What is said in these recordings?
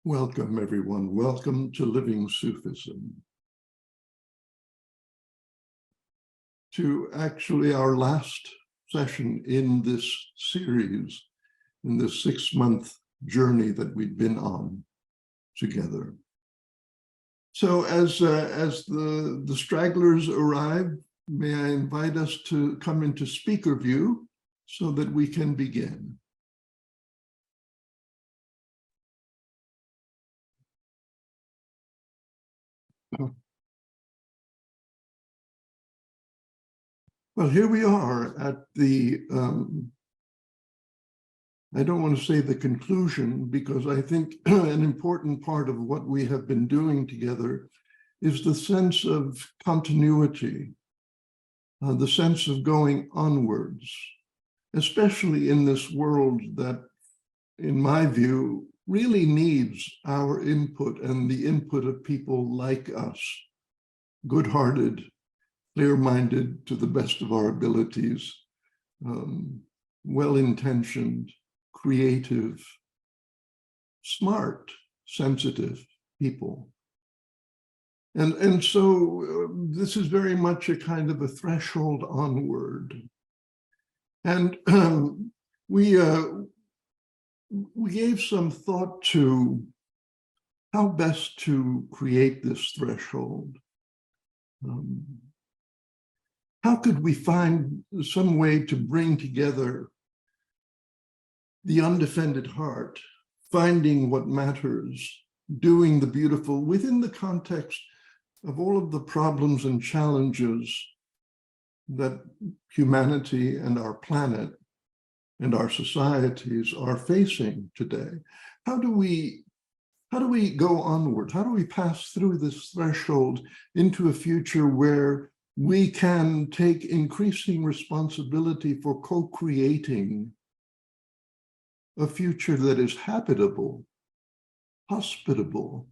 Welcome, everyone. Welcome to Living Sufism. To actually our last session in this series, in this 6-month journey that we've been on together. So as the stragglers arrive, may I invite us to come into speaker view so that we can begin. Well, here we are at the, I don't want to say the conclusion, because I think an important part of what we have been doing together is the sense of continuity, the sense of going onwards, especially in this world that, in my view, really needs our input and the input of people like us, good-hearted, clear-minded to the best of our abilities, well-intentioned, creative, smart, sensitive people. And so this is very much a kind of a threshold onward. And we gave some thought to how best to create this threshold. How could we find some way to bring together the undefended heart, finding what matters, doing the beautiful within the context of all of the problems and challenges that humanity and our planet and our societies are facing today? How do we go onward? How do we pass through this threshold into a future where we can take increasing responsibility for co-creating a future that is habitable, hospitable,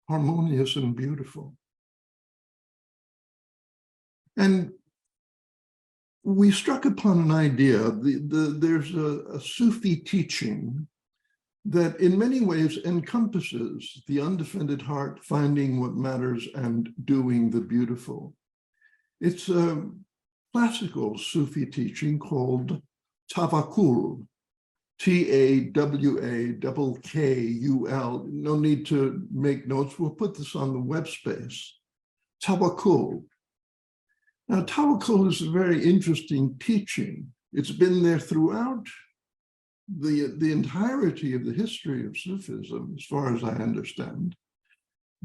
harmonious, and beautiful? And we struck upon an idea. There's a Sufi teaching that in many ways encompasses the undefended heart, finding what matters and doing the beautiful. It's a classical Sufi teaching called Tawakkul, Tawakkul. No need to make notes. We'll put this on the web space. Tawakkul. Now, Tawakkul is a very interesting teaching. It's been there throughout the entirety of the history of Sufism, as far as I understand,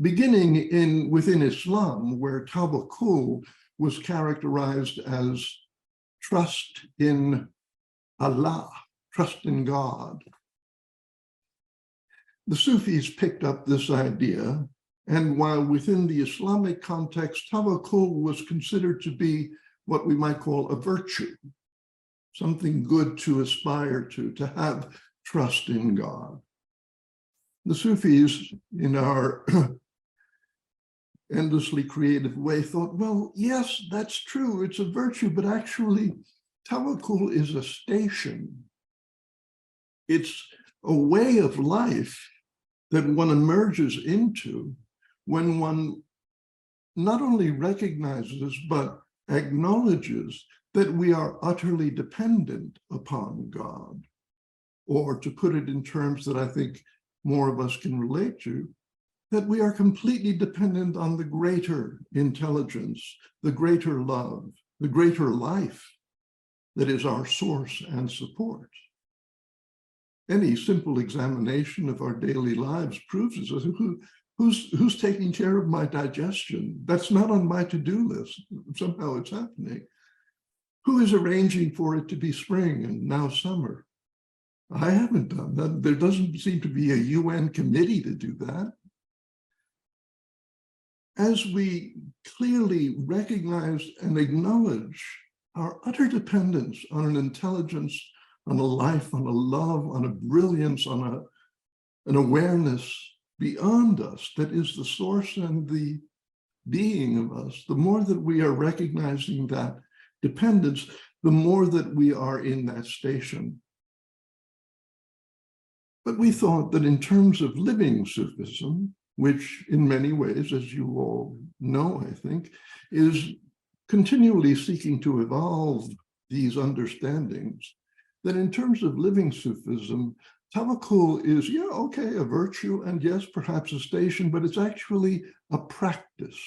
beginning within Islam, where Tawakkul was characterized as trust in Allah, trust in God. The Sufis picked up this idea, and while within the Islamic context, Tawakkul was considered to be what we might call a virtue, something good to aspire to have trust in God. The Sufis, in our endlessly creative way, thought, well, yes, that's true, it's a virtue, but actually, Tawakkul is a station. It's a way of life that one emerges into when one not only recognizes, but acknowledges that we are utterly dependent upon God. Or to put it in terms that I think more of us can relate to, that we are completely dependent on the greater intelligence, the greater love, the greater life that is our source and support. Any simple examination of our daily lives proves this. Who's taking care of my digestion? That's not on my to-do list. Somehow it's happening. Who is arranging for it to be spring and now summer? I haven't done that. There doesn't seem to be a UN committee to do that. As we clearly recognize and acknowledge our utter dependence on an intelligence, on a life, on a love, on a brilliance, on an awareness beyond us that is the source and the being of us, the more that we are recognizing that dependence, the more that we are in that station. But we thought that in terms of living Sufism, which in many ways, as you all know, I think, is continually seeking to evolve these understandings, that in terms of living Sufism, Tawakkul is, yeah, okay, a virtue, and yes, perhaps a station, but it's actually a practice.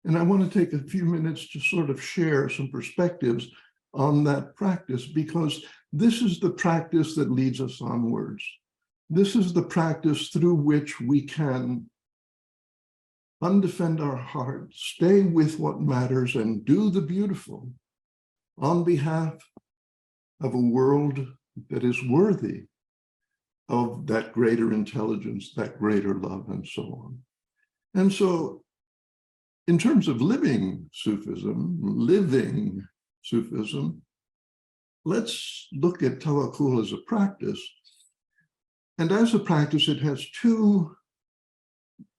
And I want to take a few minutes to sort of share some perspectives on that practice, because this is the practice that leads us onwards. This is the practice through which we can undefend our heart, stay with what matters, and do the beautiful on behalf of a world that is worthy of that greater intelligence, that greater love, and so on. And so, in terms of living Sufism, let's look at Tawakkul as a practice. And as a practice, it has two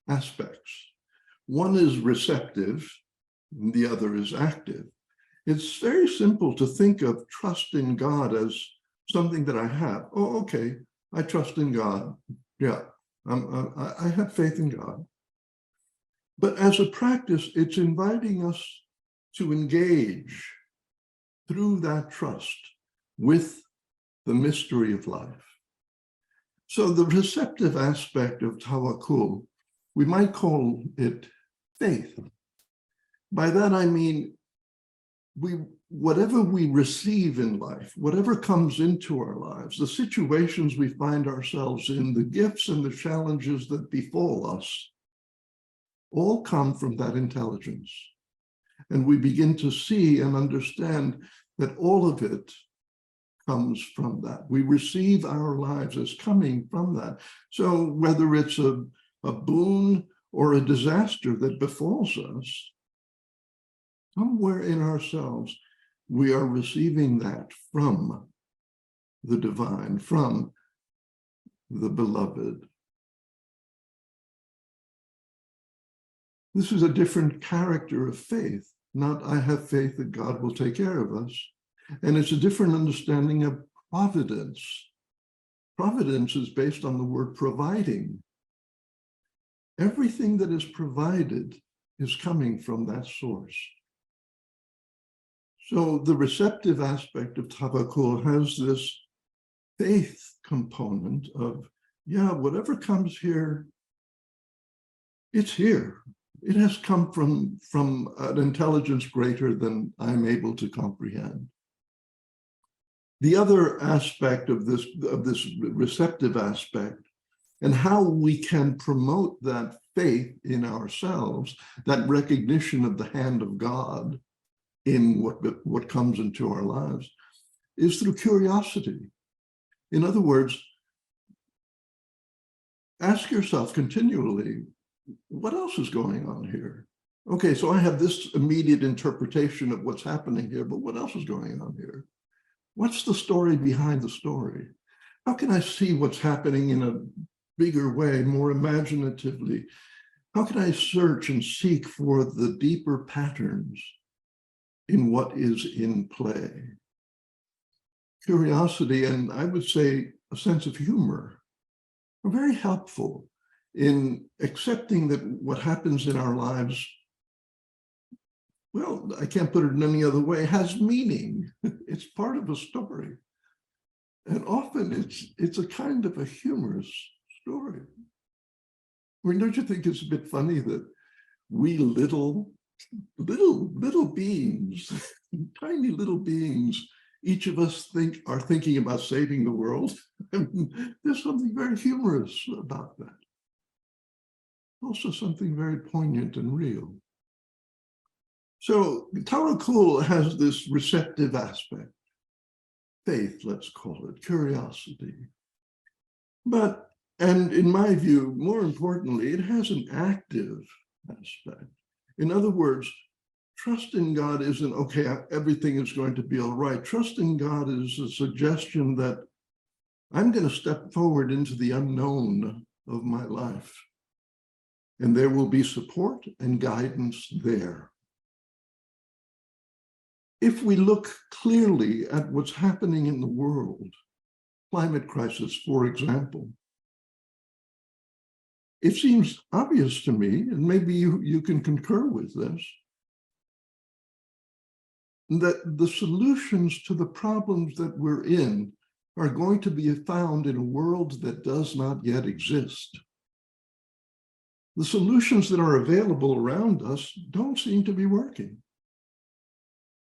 aspects. One is receptive, and the other is active. It's very simple to think of trust in God as something that I have. Oh, okay, I trust in God. Yeah, I have faith in God. But as a practice, it's inviting us to engage through that trust with the mystery of life. So the receptive aspect of Tawakkul, we might call it faith. By that I mean, whatever we receive in life, whatever comes into our lives, the situations we find ourselves in, the gifts and the challenges that befall us, all come from that intelligence. And we begin to see and understand that all of it comes from that. We receive our lives as coming from that. So whether it's a boon or a disaster that befalls us, somewhere in ourselves, we are receiving that from the divine, from the beloved. This is a different character of faith, not I have faith that God will take care of us. And it's a different understanding of providence. Providence is based on the word providing. Everything that is provided is coming from that source. So the receptive aspect of Tawakkul has this faith component of, yeah, whatever comes here, it's here. It has come from an intelligence greater than I'm able to comprehend. The other aspect of this receptive aspect, and how we can promote that faith in ourselves, that recognition of the hand of God in what comes into our lives, is through curiosity. In other words, ask yourself continually, what else is going on here? Okay, so I have this immediate interpretation of what's happening here, but what else is going on here? What's the story behind the story? How can I see what's happening in a bigger way, more imaginatively? How can I search and seek for the deeper patterns in what is in play? Curiosity, and I would say a sense of humor, are very helpful in accepting that what happens in our lives, well, I can't put it in any other way, has meaning. It's part of a story. And often it's a kind of a humorous story. I mean, don't you think it's a bit funny that we little beings, tiny little beings, each of us are thinking about saving the world? I mean, there's something very humorous about that. Also something very poignant and real. So Tawakkul has this receptive aspect, faith, let's call it, curiosity. But, and in my view, more importantly, it has an active aspect. In other words, trust in God isn't, okay, everything is going to be all right. Trust in God is a suggestion that I'm going to step forward into the unknown of my life, and there will be support and guidance there. If we look clearly at what's happening in the world, climate crisis, for example, it seems obvious to me, and maybe you can concur with this, that the solutions to the problems that we're in are going to be found in a world that does not yet exist. The solutions that are available around us don't seem to be working.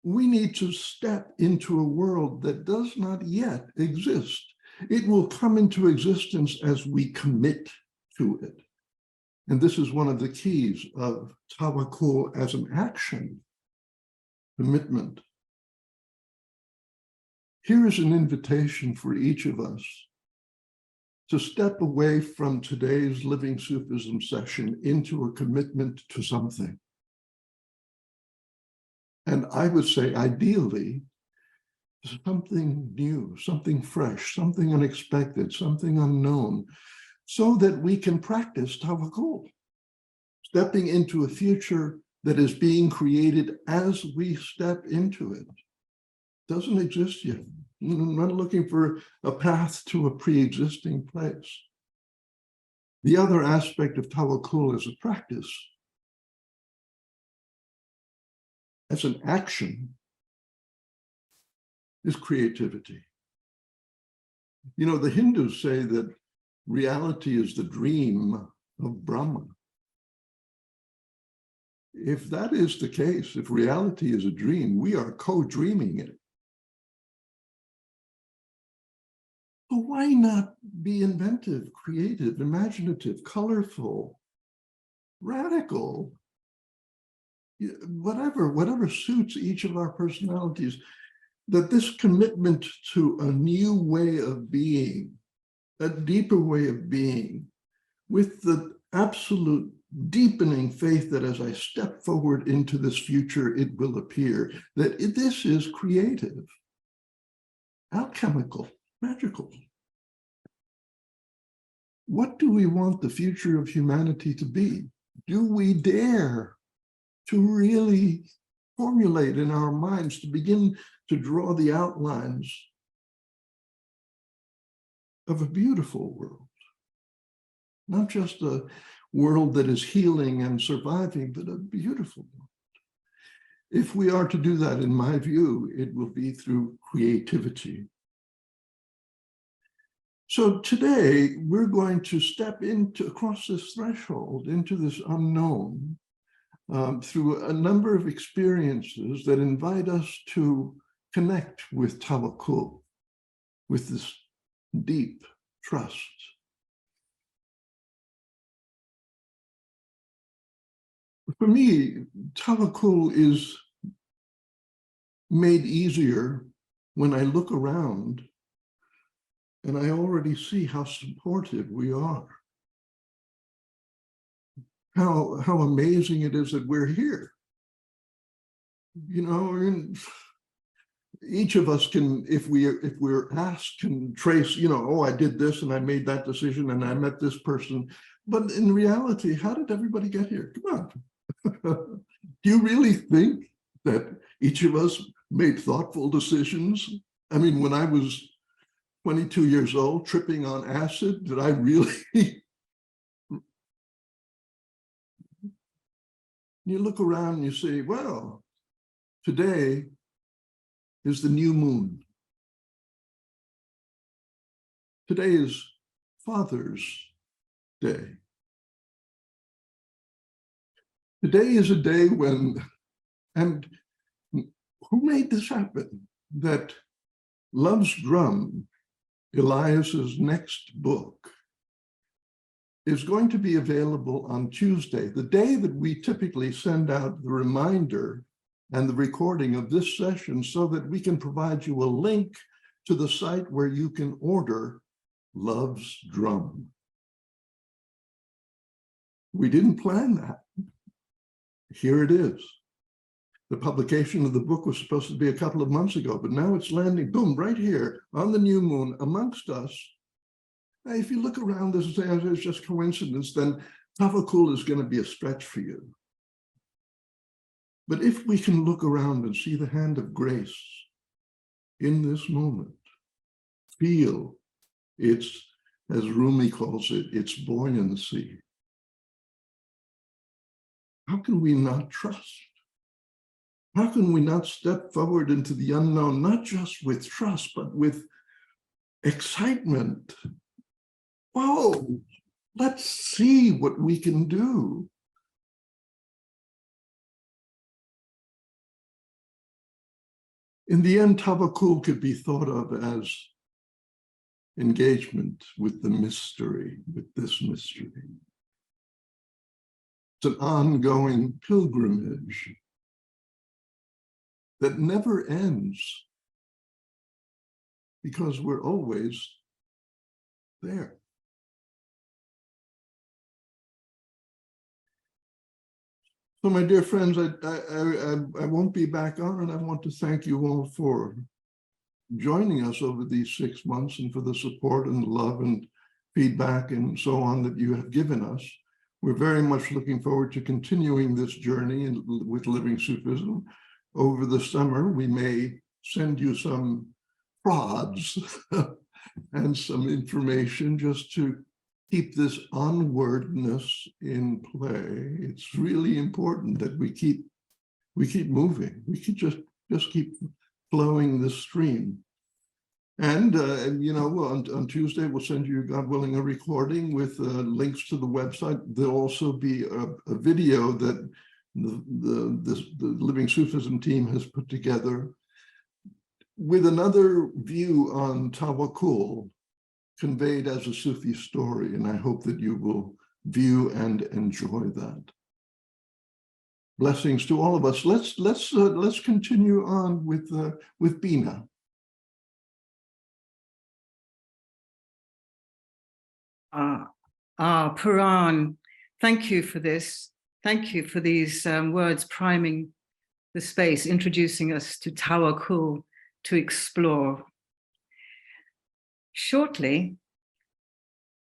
We need to step into a world that does not yet exist. It will come into existence as we commit to it. And this is one of the keys of Tawakkul as an action, commitment. Here is an invitation for each of us to step away from today's Living Sufism session into a commitment to something. And I would say, ideally, something new, something fresh, something unexpected, something unknown, so that we can practice Tawakkul, stepping into a future that is being created as we step into it. Doesn't exist yet. I'm not looking for a path to a pre-existing place. The other aspect of Tawakkul as a practice, as an action, is creativity. You know, the Hindus say that reality is the dream of Brahma. If that is the case, if reality is a dream, we are co-dreaming it. So why not be inventive, creative, imaginative, colorful, radical, whatever suits each of our personalities, that this commitment to a new way of being, a deeper way of being, with the absolute deepening faith that as I step forward into this future, it will appear, that this is creative, alchemical, magical. What do we want the future of humanity to be? Do we dare to really formulate in our minds, to begin to draw the outlines of a beautiful world? Not just a world that is healing and surviving, but a beautiful world. If we are to do that, in my view, it will be through creativity. So today, we're going to step across this threshold, into this unknown, through a number of experiences that invite us to connect with Tawakkul, with this deep trust. For me, Tawakkul is made easier when I look around and I already see how supportive we are. How amazing it is that we're here. You know, each of us can, if we're asked, can trace, you know, oh, I did this and I made that decision and I met this person. But in reality, how did everybody get here? Come on. Do you really think that each of us made thoughtful decisions? I mean, when I was 22 years old, tripping on acid, did I really? You look around and you say, well, today is the new moon. Today is Father's Day. Today is a day when, and who made this happen? That Love's Drum, Elias's next book, is going to be available on Tuesday, the day that we typically send out the reminder and the recording of this session, so that we can provide you a link to the site where you can order Love's Drum. We didn't plan that. Here it is. The publication of the book was supposed to be a couple of months ago, but now it's landing, boom, right here on the new moon amongst us. Now, if you look around this and say, oh, it's just coincidence, then Tawakkul is going to be a stretch for you. But if we can look around and see the hand of grace in this moment, feel its, as Rumi calls it, its buoyancy. How can we not trust? How can we not step forward into the unknown, not just with trust, but with excitement? Whoa, let's see what we can do. In the end, Tawakkul could be thought of as engagement with the mystery, with this mystery. It's an ongoing pilgrimage that never ends because we're always there. So, my dear friends, I won't be back on, and I want to thank you all for joining us over these 6 months and for the support and love and feedback and so on that you have given us. We're very much looking forward to continuing this journey with Living Sufism. Over the summer, we may send you some prods and some information just to keep this onwardness in play. It's really important that we keep moving. We could just keep flowing the stream. And, on Tuesday, we'll send you, God willing, a recording with links to the website. There'll also be a video that the Living Sufism team has put together with another view on Tawakkul, conveyed as a Sufi story. And I hope that you will view and enjoy that. Blessings to all of us. Let's continue on with Bina. Puran, thank you for this. Thank you for these words priming the space, introducing us to Tawakkul, to explore. Shortly,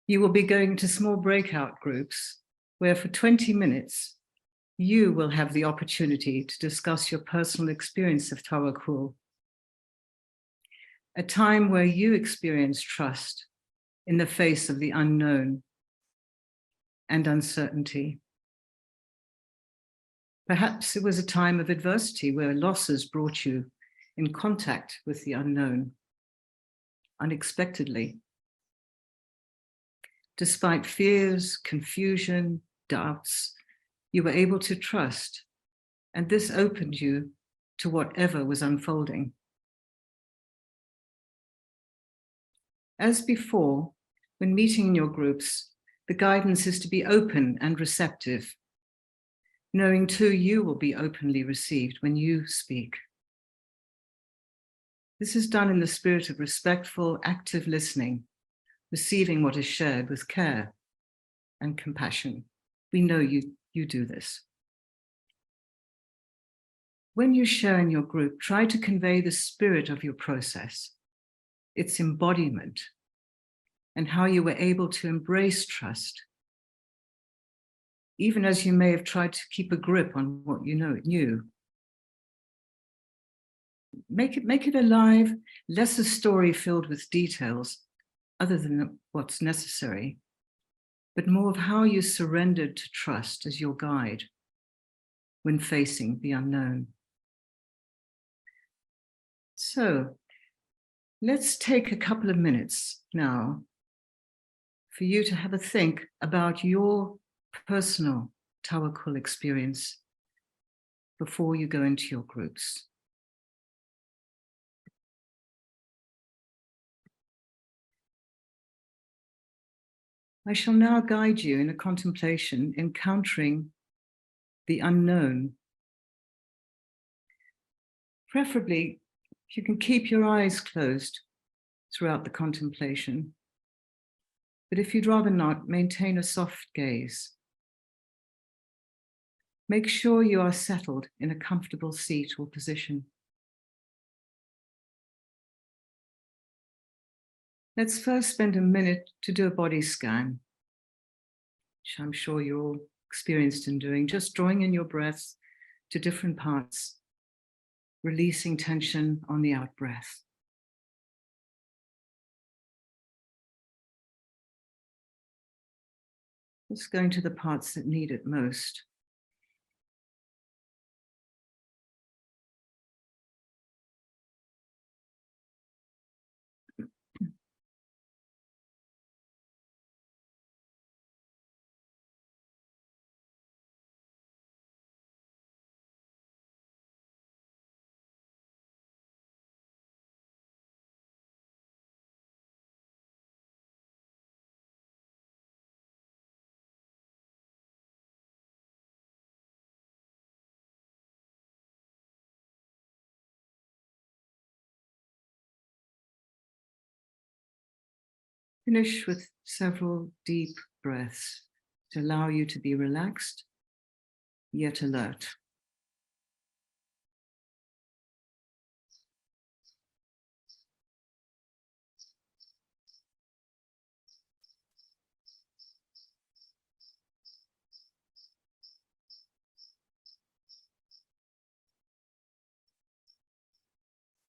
you will be going to small breakout groups where for 20 minutes, you will have the opportunity to discuss your personal experience of Tawakkul, a time where you experience trust in the face of the unknown and uncertainty. Perhaps it was a time of adversity where losses brought you in contact with the unknown unexpectedly. Despite fears, confusion, doubts, you were able to trust, and this opened you to whatever was unfolding. As before, when meeting in your groups, the guidance is to be open and receptive, knowing too you will be openly received when you speak. This is done in the spirit of respectful, active listening, receiving what is shared with care and compassion. We know you do this. When you share in your group, try to convey the spirit of your process, its embodiment, and how you were able to embrace trust, even as you may have tried to keep a grip on what you knew. Make it alive, less a story filled with details other than what's necessary, but more of how you surrendered to trust as your guide when facing the unknown. So let's take a couple of minutes now for you to have a think about your personal Tawakkul experience before you go into your groups. I shall now guide you in a contemplation encountering the unknown. Preferably, if you can keep your eyes closed throughout the contemplation. But if you'd rather not, maintain a soft gaze. Make sure you are settled in a comfortable seat or position. Let's first spend a minute to do a body scan, which I'm sure you're all experienced in doing, just drawing in your breaths to different parts, releasing tension on the out breath. Just going to the parts that need it most. Finish with several deep breaths to allow you to be relaxed, yet alert.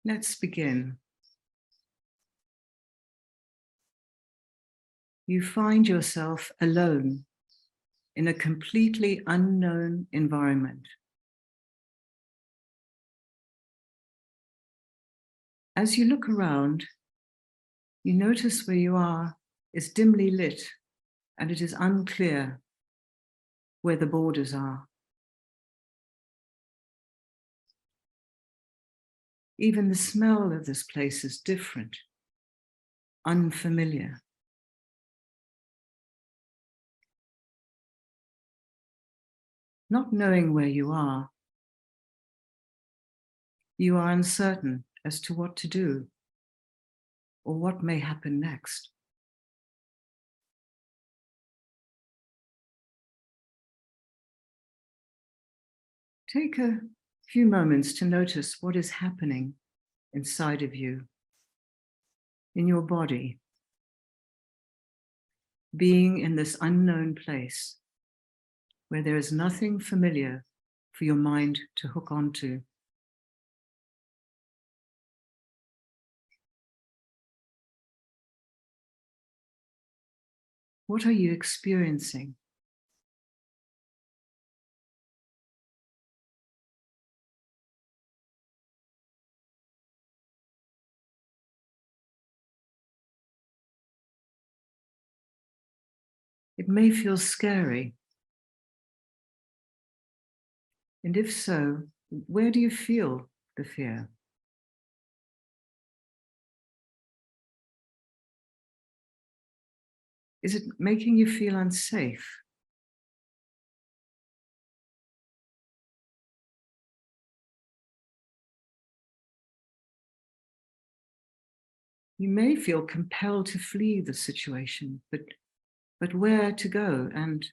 Let's begin. You find yourself alone in a completely unknown environment. As you look around, you notice where you are is dimly lit and it is unclear where the borders are. Even the smell of this place is different, unfamiliar. Not knowing where you are uncertain as to what to do or what may happen next. Take a few moments to notice what is happening inside of you, in your body, being in this unknown place where there is nothing familiar for your mind to hook onto. What are you experiencing? It may feel scary. And if so, where do you feel the fear? Is it making you feel unsafe? You may feel compelled to flee the situation, but where to go and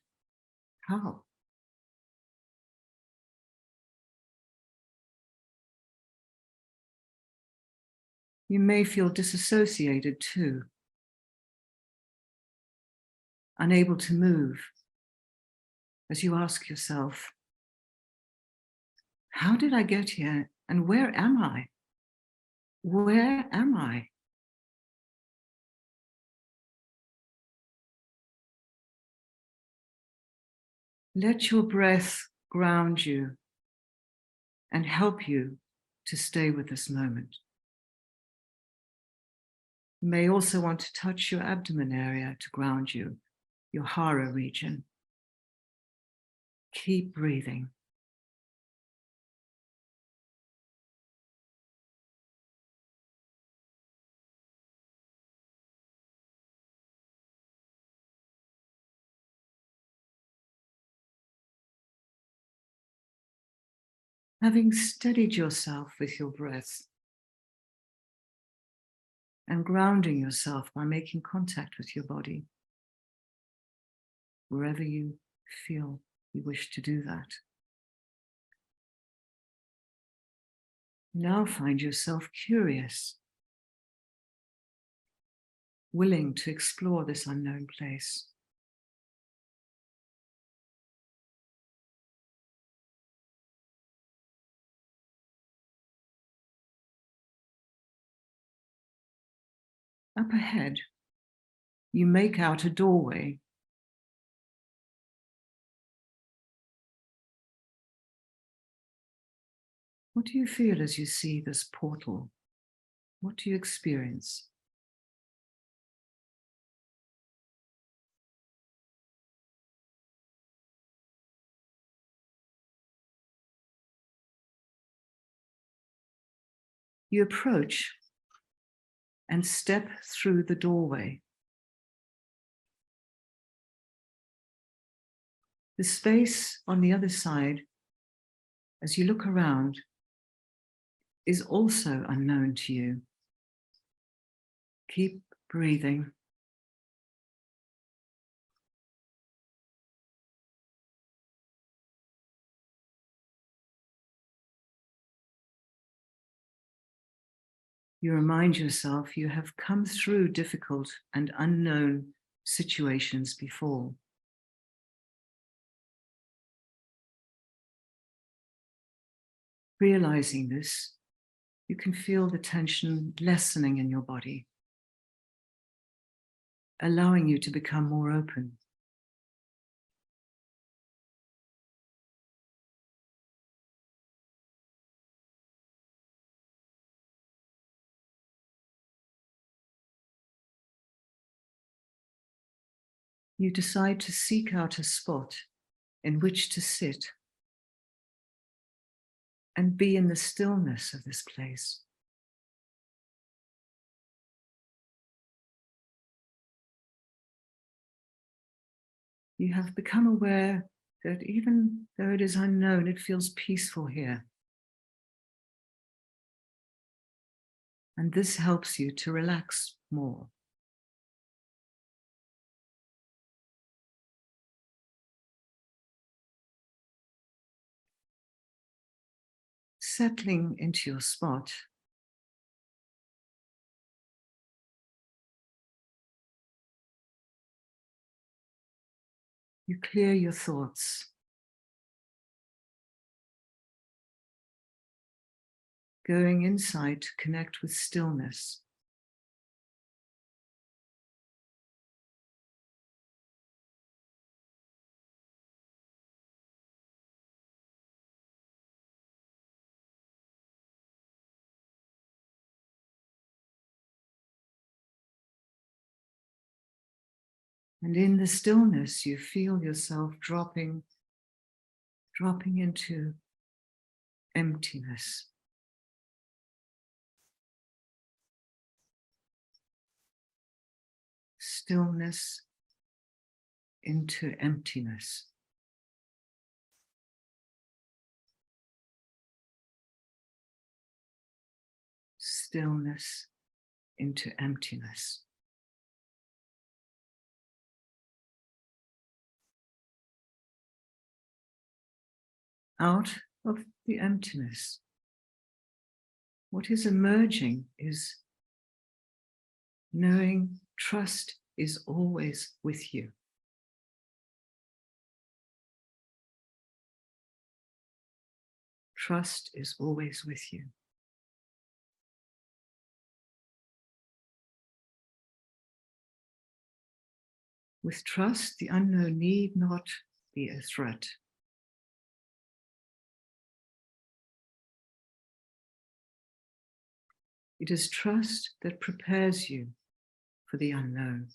how? You may feel disassociated too, unable to move as you ask yourself, how did I get here and where am I? Where am I? Let your breath ground you and help you to stay with this moment. You may also want to touch your abdomen area to ground you, your hara region. Keep breathing. Having steadied yourself with your breath and grounding yourself by making contact with your body, wherever you feel you wish to do that. Now find yourself curious, willing to explore this unknown place. Up ahead, you make out a doorway What do you feel as you see this portal? What do you experience? You approach and step through the doorway. The space on the other side, as you look around, is also unknown to you. Keep breathing. You remind yourself you have come through difficult and unknown situations before. Realizing this, you can feel the tension lessening in your body, allowing you to become more open. You decide to seek out a spot in which to sit and be in the stillness of this place. You have become aware that even though it is unknown, it feels peaceful here. And this helps you to relax more. Settling into your spot, you clear your thoughts, going inside to connect with stillness. And in the stillness, you feel yourself dropping into emptiness. Stillness into emptiness. Stillness into emptiness. Out of the emptiness, what is emerging is knowing trust is always with you. Trust is always with you. With trust, the unknown need not be a threat. It is trust that prepares you for the unknown.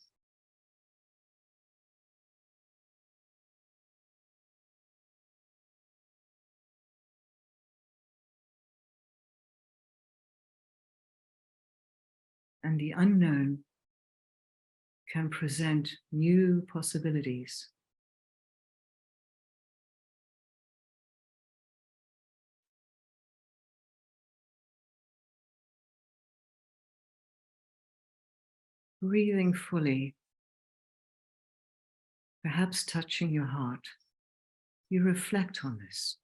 And the unknown can present new possibilities. Breathing fully, perhaps touching your heart, you reflect on this.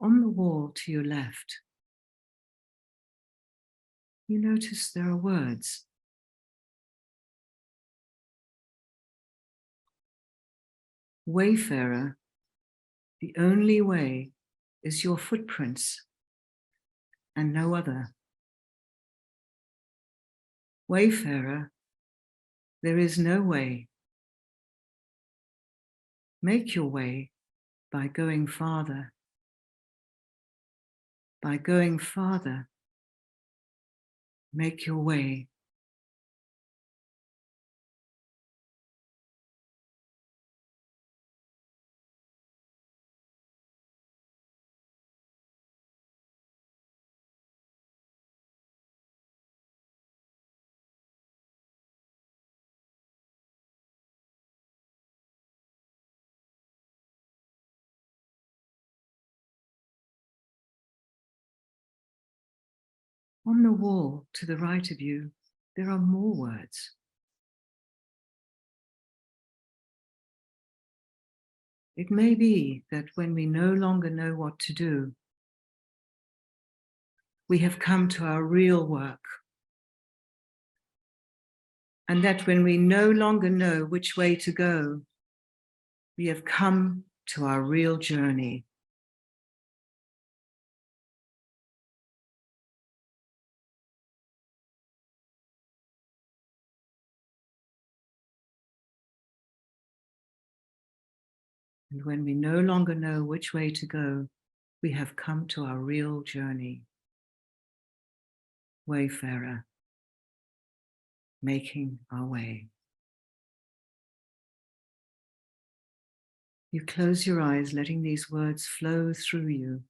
On the wall to your left, you notice there are words. Wayfarer, the only way is your footprints and no other. Wayfarer, there is no way. Make your way by going farther. By going farther, make your way. On the wall to the right of you, there are more words. It may be that when we no longer know what to do, we have come to our real work. And that when we no longer know which way to go, we have come to our real journey. And when we no longer know which way to go, we have come to our real journey. Wayfarer, making our way. You close your eyes, letting these words flow through you.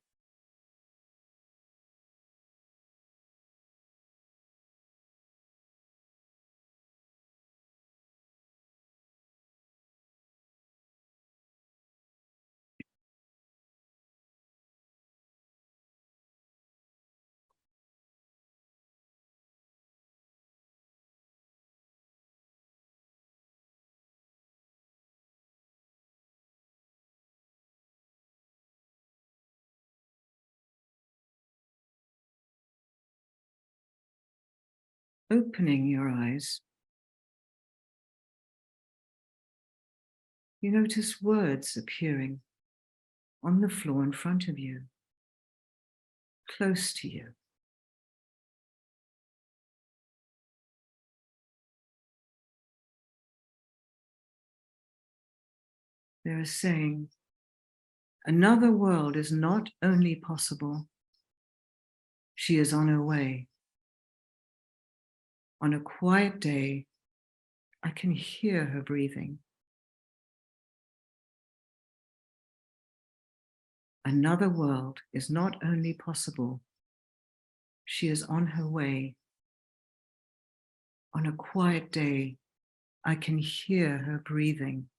Opening your eyes, you notice words appearing on the floor in front of you, close to you. They're saying, another world is not only possible, she is on her way. On a quiet day, I can hear her breathing. Another world is not only possible, she is on her way. On a quiet day, I can hear her breathing.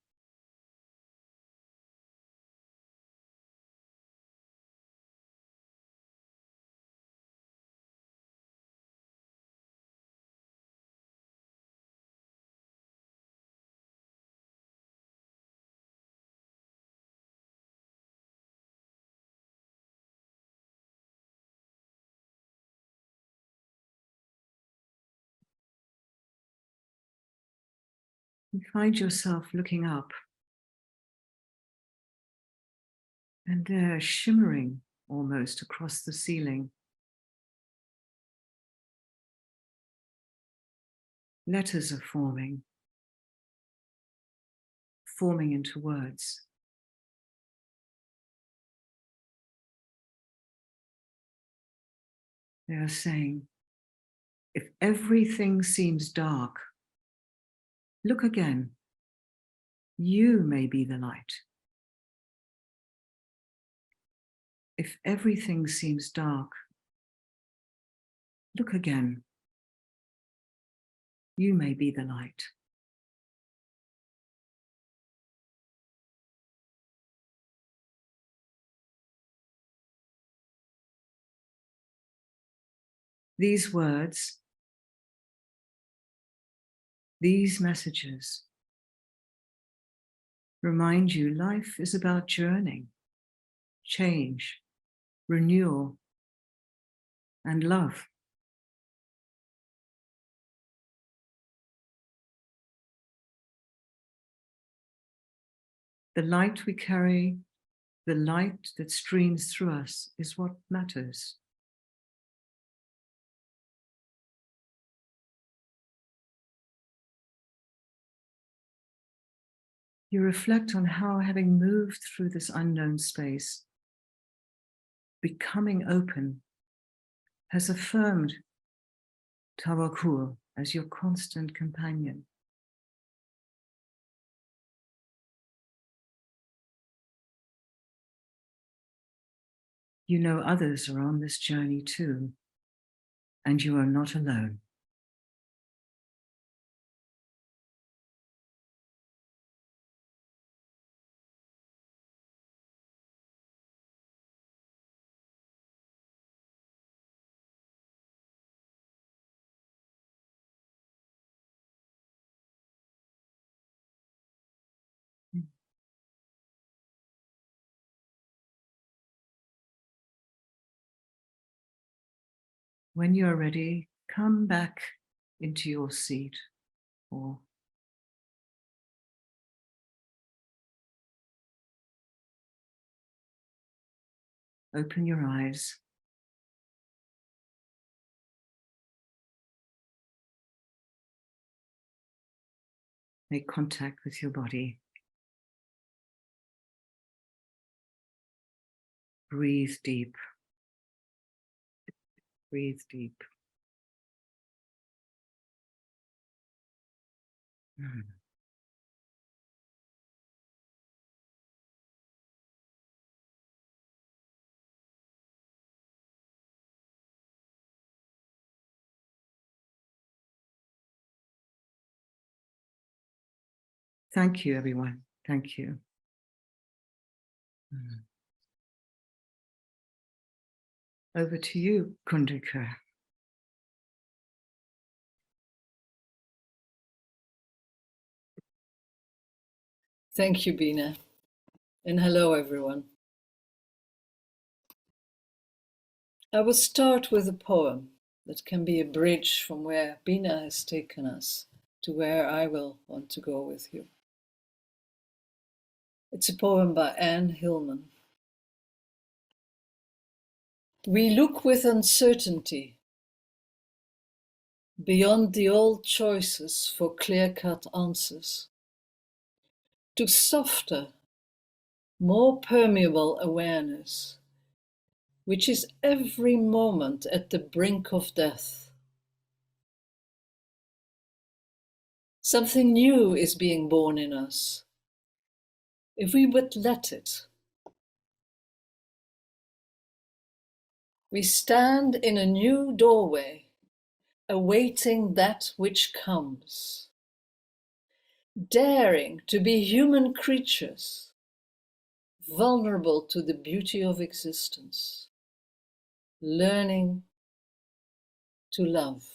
You find yourself looking up, and there, shimmering almost across the ceiling, letters are forming into words. They are saying, if everything seems dark, look again. You may be the light. If everything seems dark, look again. You may be the light. These words, these messages remind you life is about journeying, change, renewal, and love. The light we carry, the light that streams through us is what matters. You reflect on how, having moved through this unknown space, becoming open has affirmed Tawakkul as your constant companion. You know others are on this journey too, and you are not alone. When you are ready, come back into your seat or open your eyes. Make contact with your body. Breathe deep. Breathe deep. Thank you, everyone. Thank you. Over to you, Kundika. Thank you, Bina. And hello, everyone. I will start with a poem that can be a bridge from where Bina has taken us to where I will want to go with you. It's a poem by Anne Hillman. We look with uncertainty beyond the old choices for clear-cut answers to softer, more permeable awareness, which is every moment at the brink of death. Something new is being born in us, if we would let it. We stand in a new doorway, awaiting that which comes, daring to be human creatures, vulnerable to the beauty of existence, learning to love.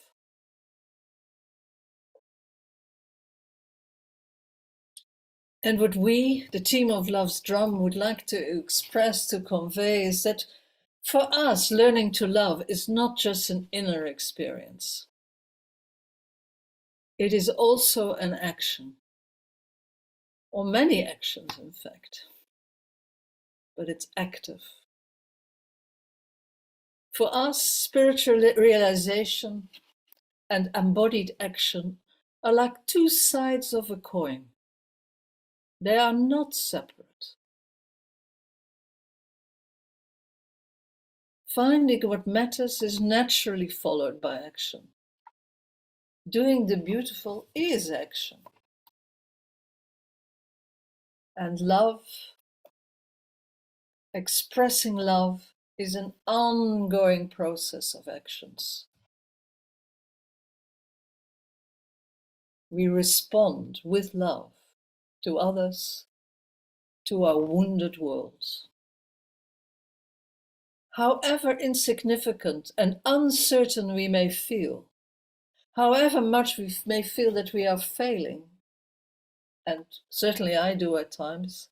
And what we, the team of Love's Drum, would like to express, to convey, is that for us, learning to love is not just an inner experience. It is also an action, or many actions, in fact, but it's active. For us, spiritual realization and embodied action are like two sides of a coin. They are not separate. Finding what matters is naturally followed by action. Doing the beautiful is action. And love, expressing love, is an ongoing process of actions. We respond with love to others, to our wounded worlds. However insignificant and uncertain we may feel, however much we may feel that we are failing, and certainly I do at times,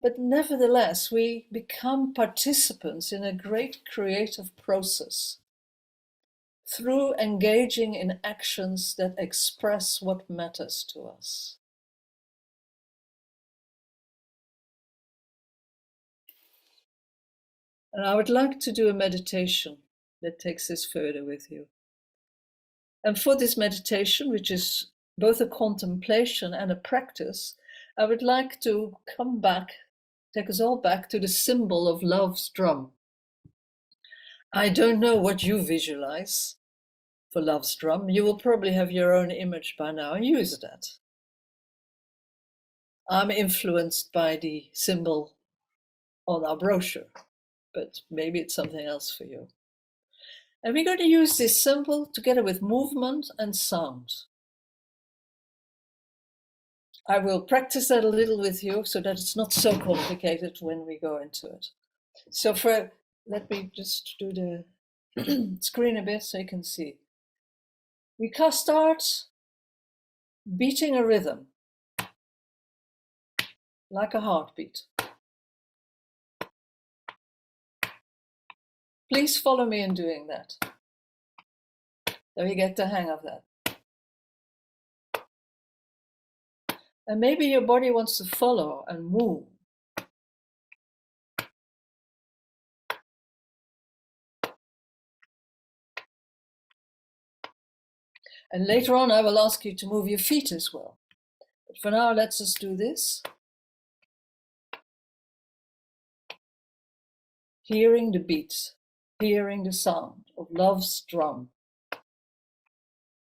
But nevertheless, we become participants in a great creative process through engaging in actions that express what matters to us. And I would like to do a meditation that takes this further with you. And for this meditation, which is both a contemplation and a practice, I would like to come back, take us all back to the symbol of love's drum. I don't know what you visualize for love's drum. You will probably have your own image by now and use that. I'm influenced by the symbol on our brochure, but maybe it's something else for you. And we're going to use this symbol together with movement and sound. I will practice that a little with you so that it's not so complicated when we go into it. So let me just do the screen a bit so you can see. We can start beating a rhythm, like a heartbeat. Please follow me in doing that. So you get the hang of that. And maybe your body wants to follow and move. And later on, I will ask you to move your feet as well. But for now, let's just do this. Hearing the beat, hearing the sound of love's drum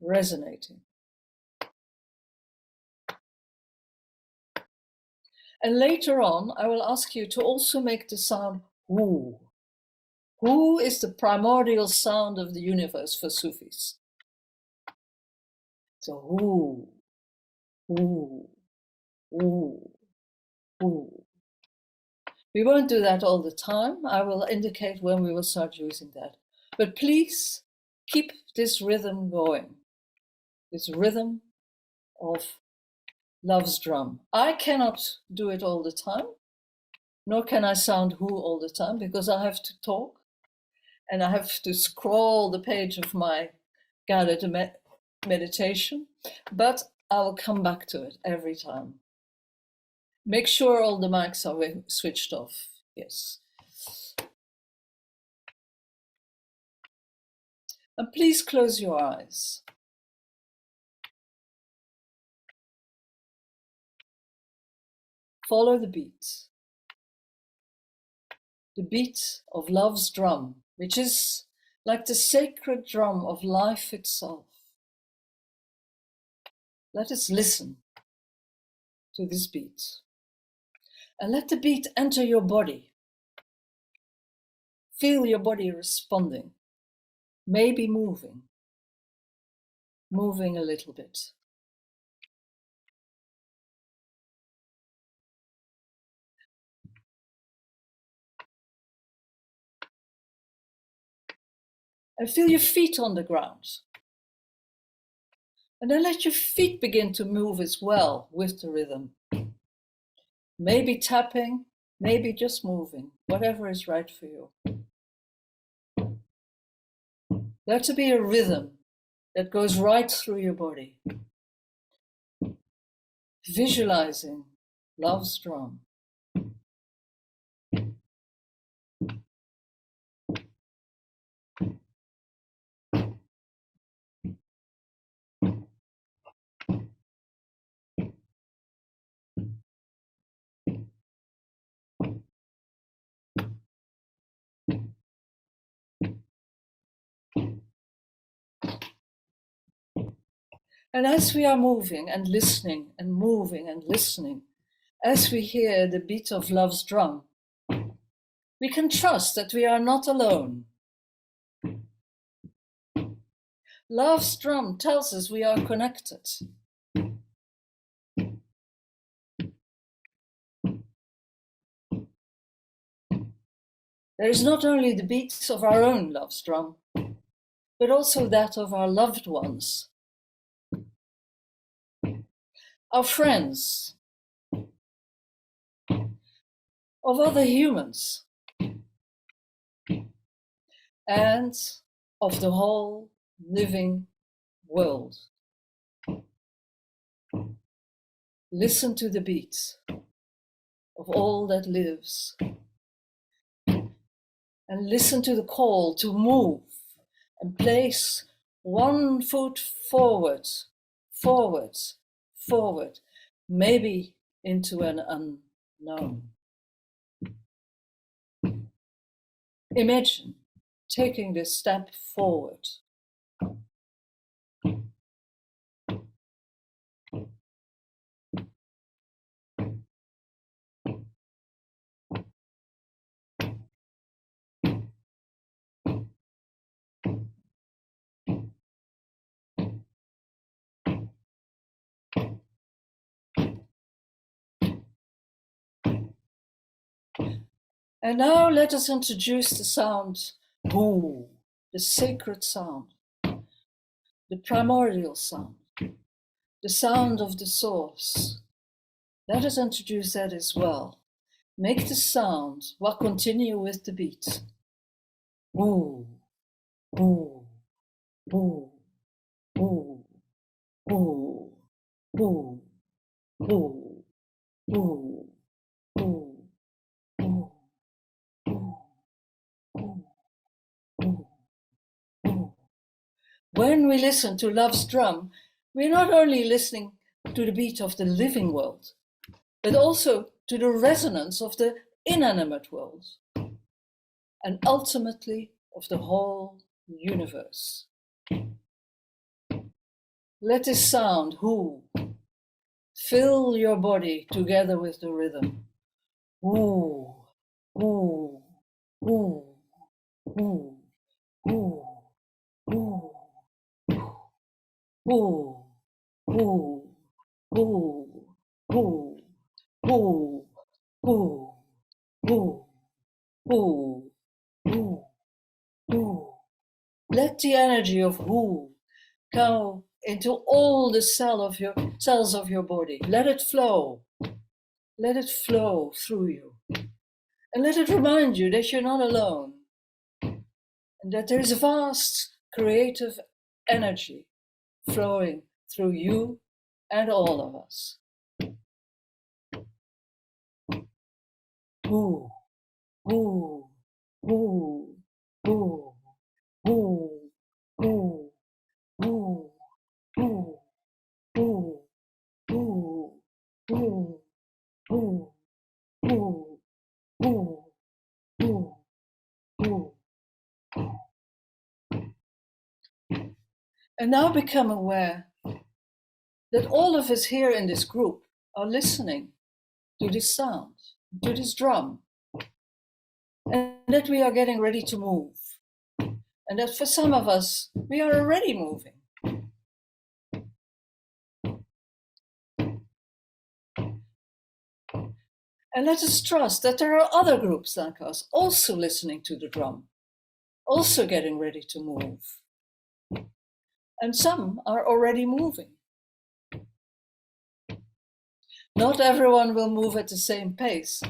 resonating. And later on, I will ask you to also make the sound woo. Woo is the primordial sound of the universe for Sufis. So woo, woo, woo, woo. We won't do that all the time. I will indicate when we will start using that. But please keep this rhythm going, this rhythm of love's drum. I cannot do it all the time, nor can I sound who all the time, because I have to talk and I have to scroll the page of my guided meditation, but I will come back to it every time. Make sure all the mics are switched off, yes. And please close your eyes. Follow the beat of love's drum, which is like the sacred drum of life itself. Let us listen to this beat. And let the beat enter your body. Feel your body responding, maybe moving a little bit. And feel your feet on the ground. And then let your feet begin to move as well with the rhythm. Maybe tapping, maybe just moving, whatever is right for you. Let it be a rhythm that goes right through your body. Visualizing love's drum. And as we are moving and listening and moving and listening, as we hear the beat of love's drum, we can trust that we are not alone. Love's drum tells us we are connected. There is not only the beats of our own love's drum, but also that of our loved ones, our friends, of other humans, and of the whole living world. Listen to the beats of all that lives, and listen to the call to move and place one foot forward, forward, forward, maybe into an unknown. Imagine taking this step forward. And now let us introduce the sound Hu, the sacred sound, the primordial sound, the sound of the source. Let us introduce that as well. Make the sound while continue with the beat. Hu, Hu, Hu, Hu, Hu, Hu, Hu, Hu, Hu, Hu. When we listen to love's drum, we're not only listening to the beat of the living world, but also to the resonance of the inanimate world, and ultimately of the whole universe. Let this sound, Hu, fill your body together with the rhythm. Hu, Hu, Hu, Hu, Hu, Hu, Hu, Hu, Hu, Hu, Hu, Hu, Hu, Hu, Hu, Hu. Let the energy of Hu go into all the cells of your body. Let it flow. Let it flow through you. And let it remind you that you're not alone, and that there is a vast creative energy flowing through you and all of us. Hu, Hu, Hu, Hu, Hu, Hu, Hu, Hu, Hu, Hu, Hu, Hu, Hu, Hu, Hu, Hu. And now become aware that all of us here in this group are listening to this sound, to this drum, and that we are getting ready to move. And that for some of us, we are already moving. And let us trust that there are other groups like us also listening to the drum, also getting ready to move. And some are already moving. Not everyone will move at the same pace,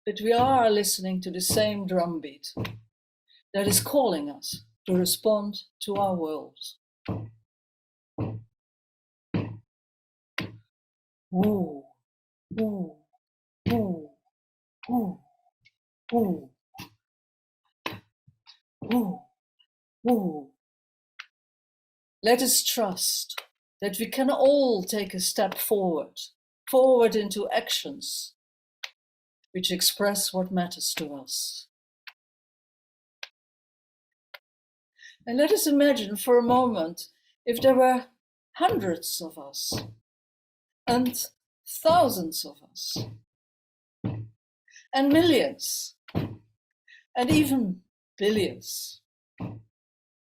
but we are listening to the same drum beat that is calling us to respond to our world. Woo, woo, woo, woo, woo, woo, woo. Let us trust that we can all take a step forward into actions which express what matters to us. And let us imagine for a moment if there were hundreds of us and thousands of us and millions and even billions,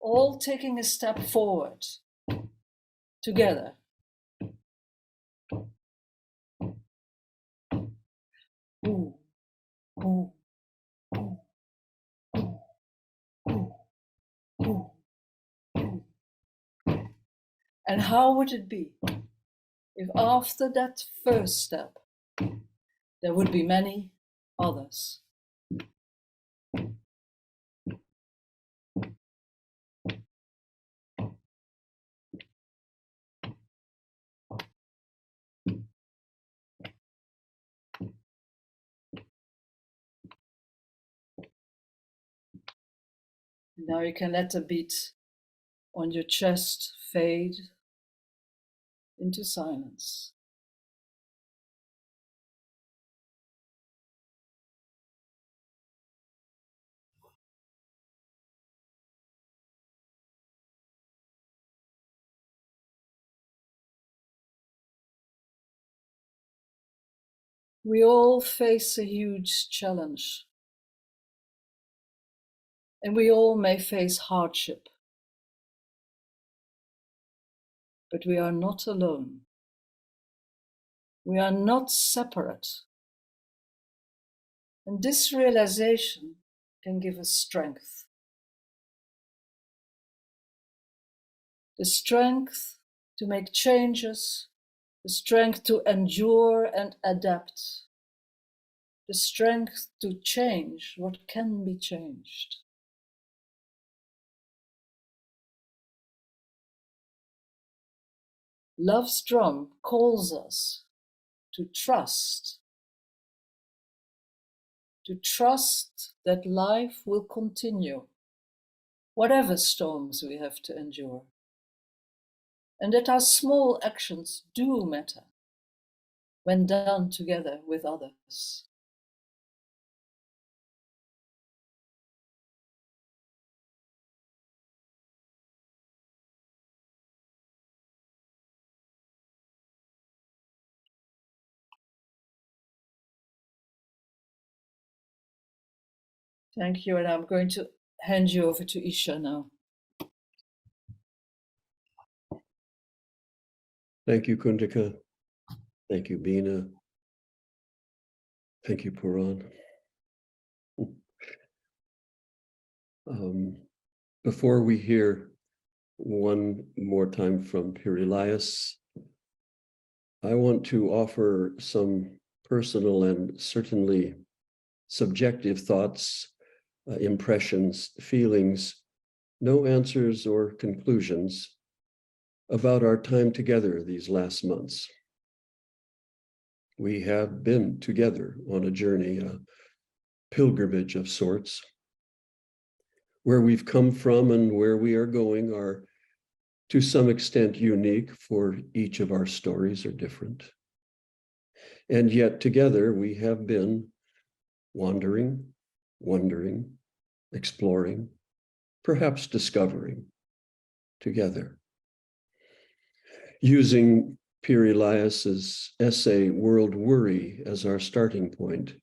all taking a step forward together. Ooh, ooh, ooh, ooh, ooh, ooh, ooh. And how would it be if after that first step, there would be many others. Now you can let the beat on your chest fade into silence. We all face a huge challenge, and we all may face hardship, but we are not alone. We are not separate. And this realization can give us strength. The strength to make changes, the strength to endure and adapt, the strength to change what can be changed. Love's drum calls us to trust that life will continue, whatever storms we have to endure, and that our small actions do matter when done together with others. Thank you, and I'm going to hand you over to Isha now. Thank you, Kundika. Thank you, Bina. Thank you, Puran. Before we hear one more time from Pirilias, I want to offer some personal and certainly subjective thoughts, impressions, feelings, no answers or conclusions about our time together these last months. We have been together on a journey, a pilgrimage of sorts. Where we've come from and where we are going are to some extent unique, for each of our stories are different. And yet together we have been wandering, wondering, exploring, perhaps discovering together. Using Pirilias's essay, World Worry, as our starting point,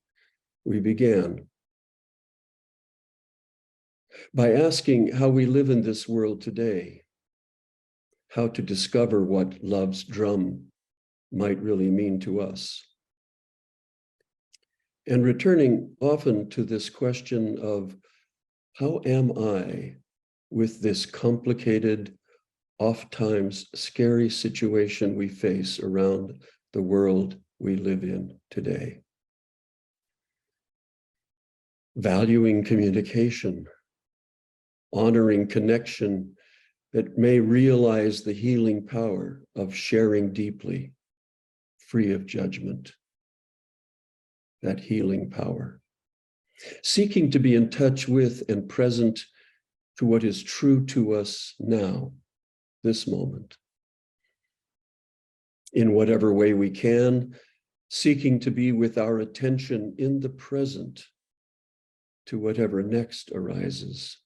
we began by asking how we live in this world today, how to discover what love's drum might really mean to us. And returning often to this question of how am I with this complicated, oftentimes scary situation we face around the world we live in today. Valuing communication, honoring connection that may realize the healing power of sharing deeply, free of judgment. That healing power. Seeking to be in touch with and present to what is true to us now, this moment. In whatever way we can, seeking to be with our attention in the present to whatever next arises.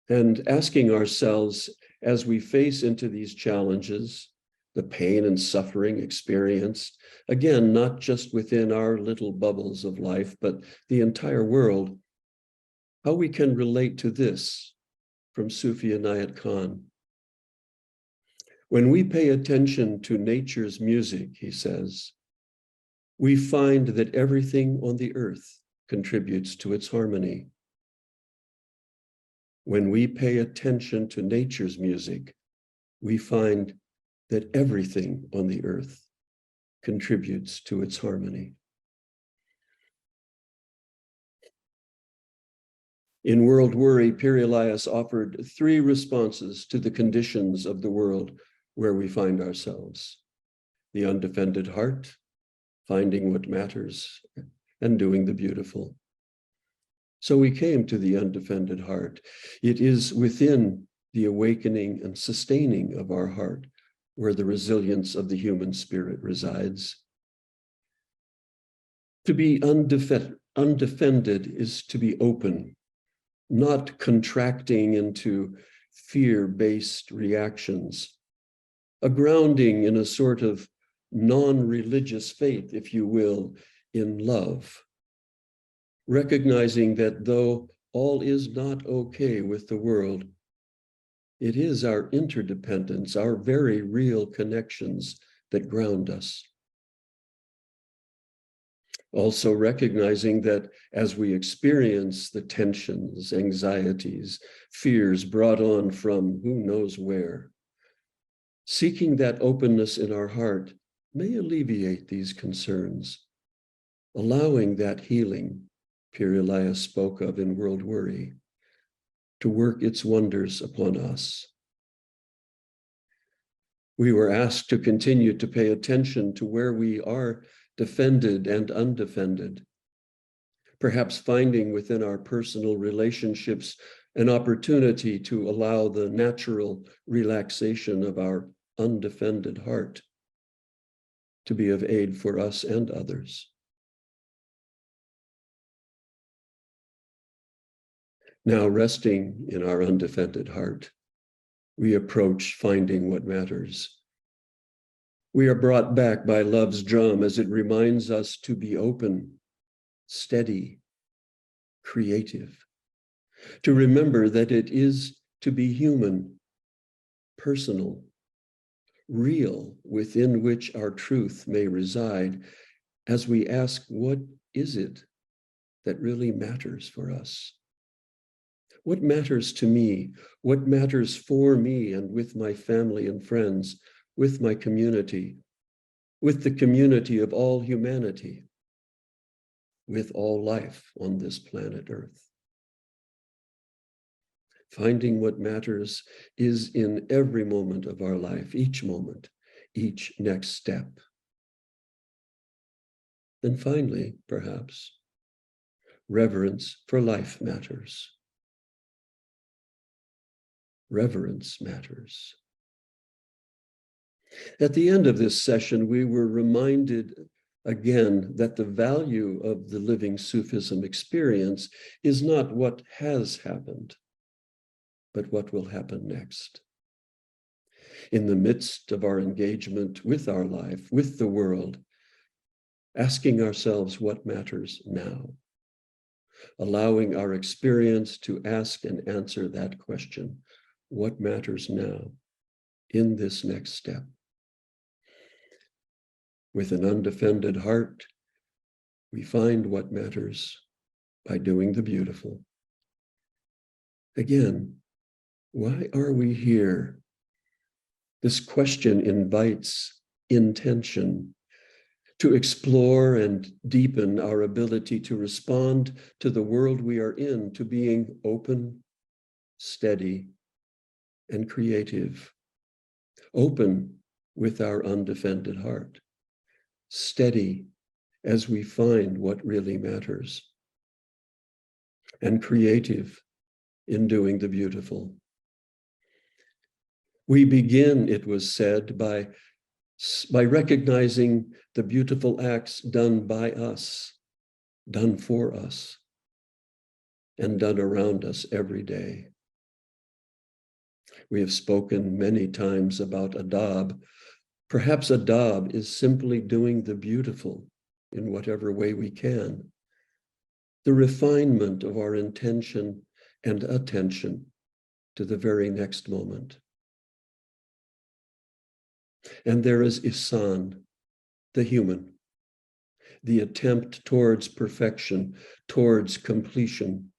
And asking ourselves, as we face into these challenges, the pain and suffering experienced, again, not just within our little bubbles of life, but the entire world, how we can relate to this from Sufi Inayat Khan. When we pay attention to nature's music, he says, we find that everything on the earth contributes to its harmony. When we pay attention to nature's music, we find that everything on the earth contributes to its harmony. In World Worry, Pir Elias offered 3 responses to the conditions of the world where we find ourselves: the undefended heart, finding what matters, and doing the beautiful. So we came to the undefended heart. It is within the awakening and sustaining of our heart where the resilience of the human spirit resides. To be undefended is to be open, not contracting into fear-based reactions, a grounding in a sort of non-religious faith, if you will, in love, recognizing that though all is not okay with the world, it is our interdependence, our very real connections that ground us. Also recognizing that as we experience the tensions, anxieties, fears brought on from who knows where, seeking that openness in our heart may alleviate these concerns, allowing that healing Pir Elias spoke of in World Worry to work its wonders upon us. We were asked to continue to pay attention to where we are defended and undefended, perhaps finding within our personal relationships an opportunity to allow the natural relaxation of our undefended heart to be of aid for us and others. Now, resting in our undefended heart, we approach finding what matters. We are brought back by love's drum as it reminds us to be open, steady, creative, to remember that it is to be human, personal, real, within which our truth may reside, as we ask, what is it that really matters for us? What matters to me? What matters for me and with my family and friends, with my community, with the community of all humanity, with all life on this planet Earth? Finding what matters is in every moment of our life, each moment, each next step. And finally, perhaps, reverence for life matters. Reverence matters. At the end of this session, we were reminded again that the value of the living Sufism experience is not what has happened, but what will happen next. In the midst of our engagement with our life, with the world, asking ourselves what matters now, allowing our experience to ask and answer that question, what matters now in this next step? With an undefended heart, we find what matters by doing the beautiful. Again, why are we here? This question invites intention to explore and deepen our ability to respond to the world we are in, to being open, steady, and creative. Open with our undefended heart, steady as we find what really matters, and creative in doing the beautiful. We begin, it was said, by recognizing the beautiful acts done by us, done for us, and done around us every day. We have spoken many times about adab. Perhaps adab is simply doing the beautiful in whatever way we can. The refinement of our intention and attention to the very next moment. And there is ihsan, the human, the attempt towards perfection, towards completion.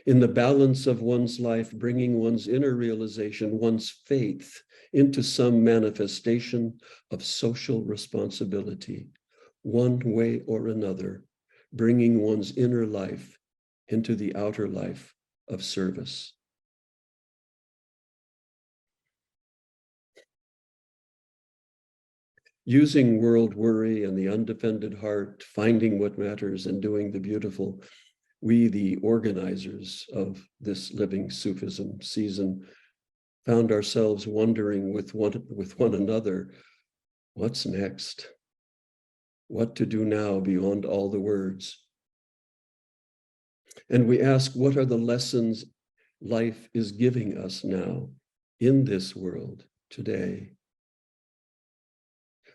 In the balance of one's life, bringing one's inner realization, one's faith into some manifestation of social responsibility, one way or another, bringing one's inner life into the outer life of service. Using world worry and the undefended heart, finding what matters and doing the beautiful, we, the organizers of this Living Sufism season, found ourselves wondering with one another, what's next? What to do now beyond all the words? And we ask, what are the lessons life is giving us now in this world today?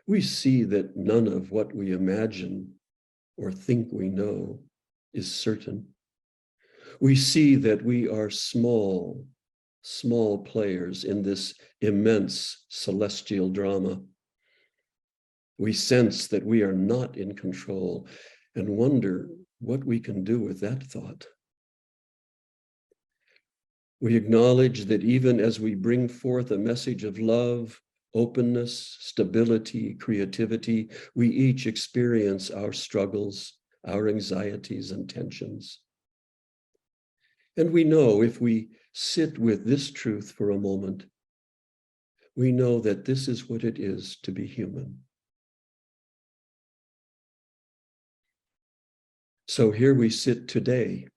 We see that none of what we imagine or think we know is certain. We see that we are small players in this immense celestial drama. We sense that we are not in control and wonder what we can do with that thought. We acknowledge that even as we bring forth a message of love, openness, stability, creativity, we each experience our struggles, our anxieties and tensions. And we know if we sit with this truth for a moment, we know that this is what it is to be human. So here we sit today,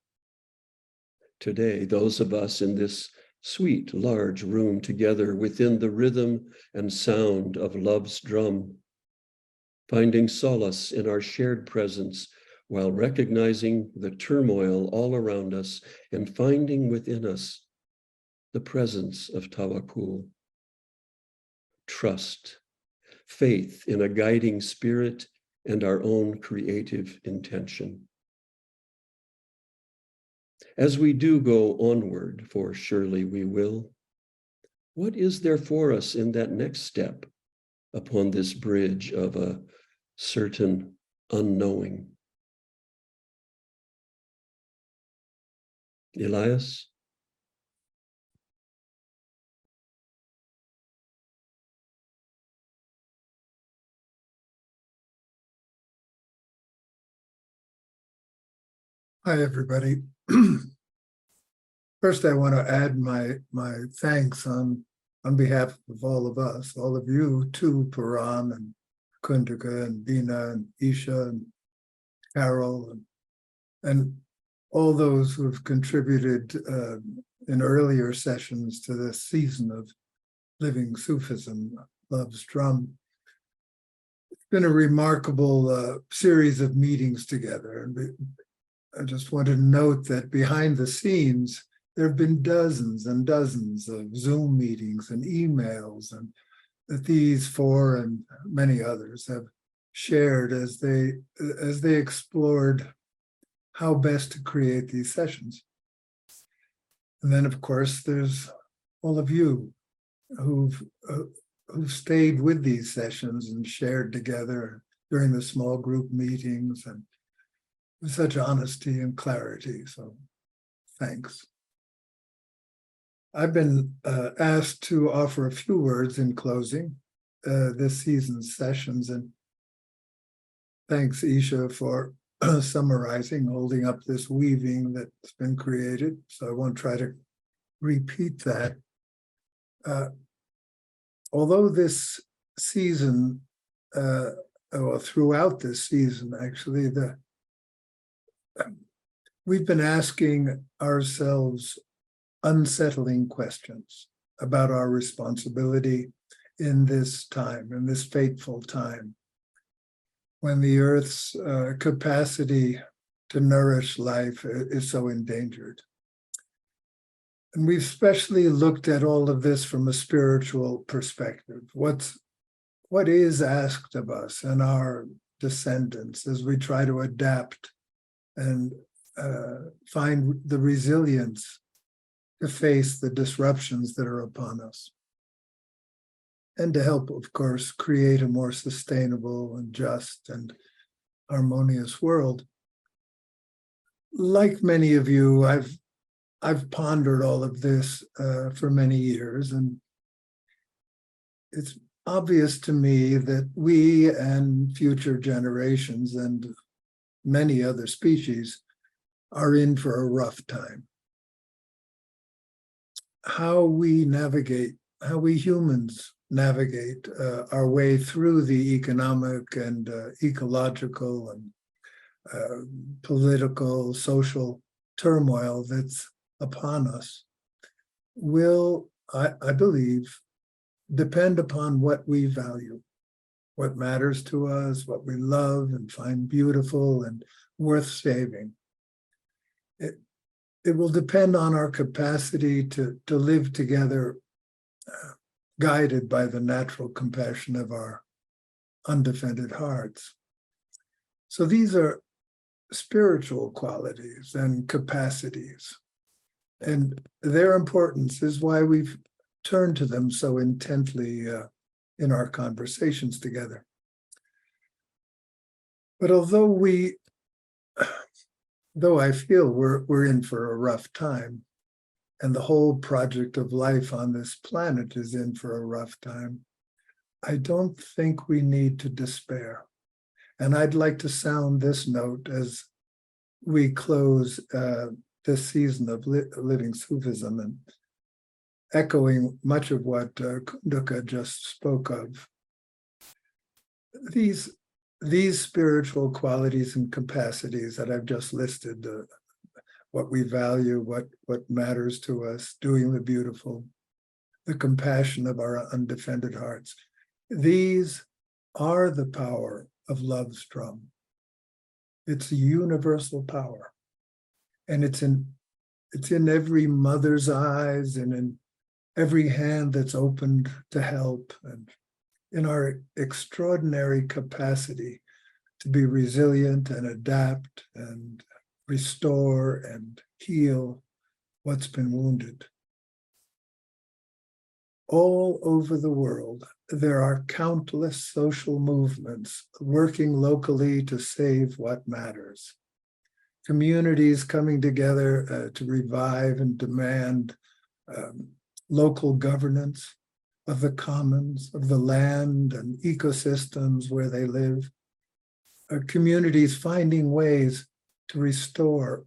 those of us in this sweet, large room together within the rhythm and sound of love's drum, finding solace in our shared presence while recognizing the turmoil all around us and finding within us the presence of Tawakkul, trust, faith in a guiding spirit and our own creative intention. As we do go onward, for surely we will, what is there for us in that next step upon this bridge of a certain unknowing? Elias? Hi, everybody. First, I want to add my thanks on behalf of all of us, all of you, to Param and Kundaka and Bina and Isha and Carol and all those who have contributed in earlier sessions to this season of Living Sufism, Love's Drum. It's been a remarkable series of meetings together. And I just want to note that behind the scenes, there have been dozens and dozens of Zoom meetings and emails, and that these four and many others have shared as they explored how best to create these sessions. And then, of course, there's all of you who've stayed with these sessions and shared together during the small group meetings and with such honesty and clarity. So thanks. I've been asked to offer a few words in closing this season's sessions, and thanks, Isha, for summarizing, holding up this weaving that's been created. So I won't try to repeat that. Although this season, well, throughout this season, actually, we've been asking ourselves unsettling questions about our responsibility in this time, in this fateful time, when the Earth's capacity to nourish life is so endangered. And we've especially looked at all of this from a spiritual perspective. What is asked of us and our descendants as we try to adapt and find the resilience to face the disruptions that are upon us, and to help, of course, create a more sustainable and just and harmonious world. Like many of you, I've pondered all of this for many years, and it's obvious to me that we and future generations and many other species are in for a rough time. How we humans navigate our way through the economic and ecological and political, social turmoil that's upon us will, I believe, depend upon what we value, what matters to us, what we love and find beautiful and worth saving. It will depend on our capacity to live together, guided by the natural compassion of our undefended hearts. So these are spiritual qualities and capacities, and their importance is why we've turned to them so intently in our conversations together. But though I feel we're in for a rough time, and the whole project of life on this planet is in for a rough time, I don't think we need to despair. And I'd like to sound this note as we close this season of Living Sufism, and echoing much of what Kundaka just spoke of. These spiritual qualities and capacities that I've just listed, what we value, what matters to us, doing the beautiful, the compassion of our undefended hearts, these are the power of love's drum. It's a universal power, and it's in every mother's eyes and in every hand that's opened to help, and in our extraordinary capacity to be resilient and adapt and restore and heal what's been wounded. All over the world, there are countless social movements working locally to save what matters. Communities coming together to revive and demand local governance of the commons, of the land and ecosystems where they live. Communities finding ways to restore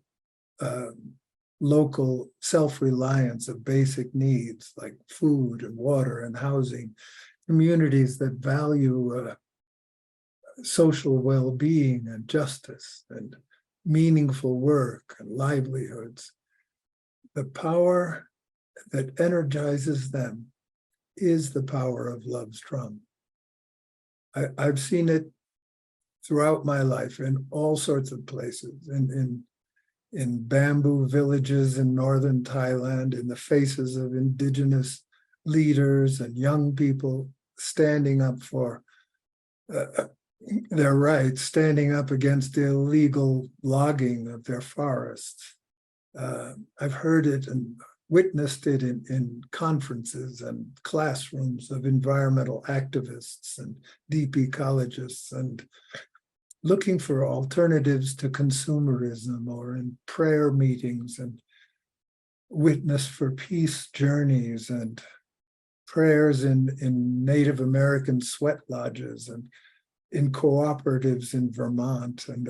local self-reliance of basic needs like food and water and housing. Communities that value social well-being and justice and meaningful work and livelihoods. The power that energizes them is the power of love's drum. I've seen it throughout my life in all sorts of places, in bamboo villages in northern Thailand, in the faces of indigenous leaders and young people standing up for their rights, standing up against the illegal logging of their forests. I've heard it and witnessed it in conferences and classrooms of environmental activists and deep ecologists, and looking for alternatives to consumerism, or in prayer meetings and witness for peace journeys and prayers in Native American sweat lodges and in cooperatives in Vermont and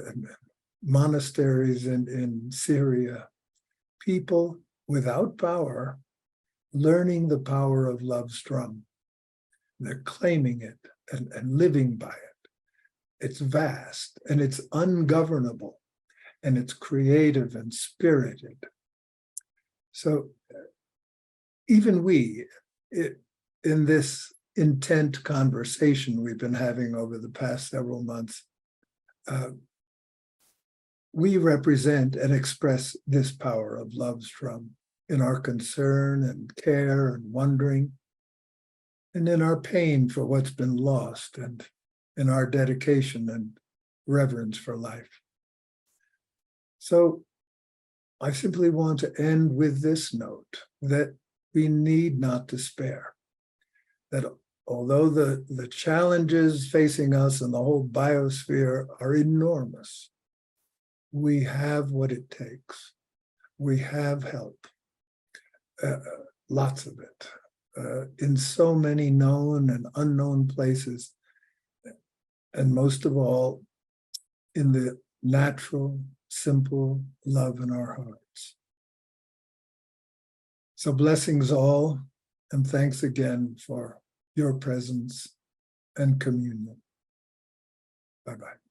monasteries in Syria. People without power learning the power of love's drum. They're claiming it and living by it. It's vast and it's ungovernable and it's creative and spirited. So even we, in this intent conversation we've been having over the past several months, we represent and express this power of love's drum in our concern and care and wondering, and in our pain for what's been lost, and in our dedication and reverence for life. So I simply want to end with this note, that we need not despair, that although the challenges facing us and the whole biosphere are enormous, we have what it takes. We have help, lots of it, in so many known and unknown places, and most of all, in the natural, simple love in our hearts. So blessings all, and thanks again for your presence and communion. Bye-bye.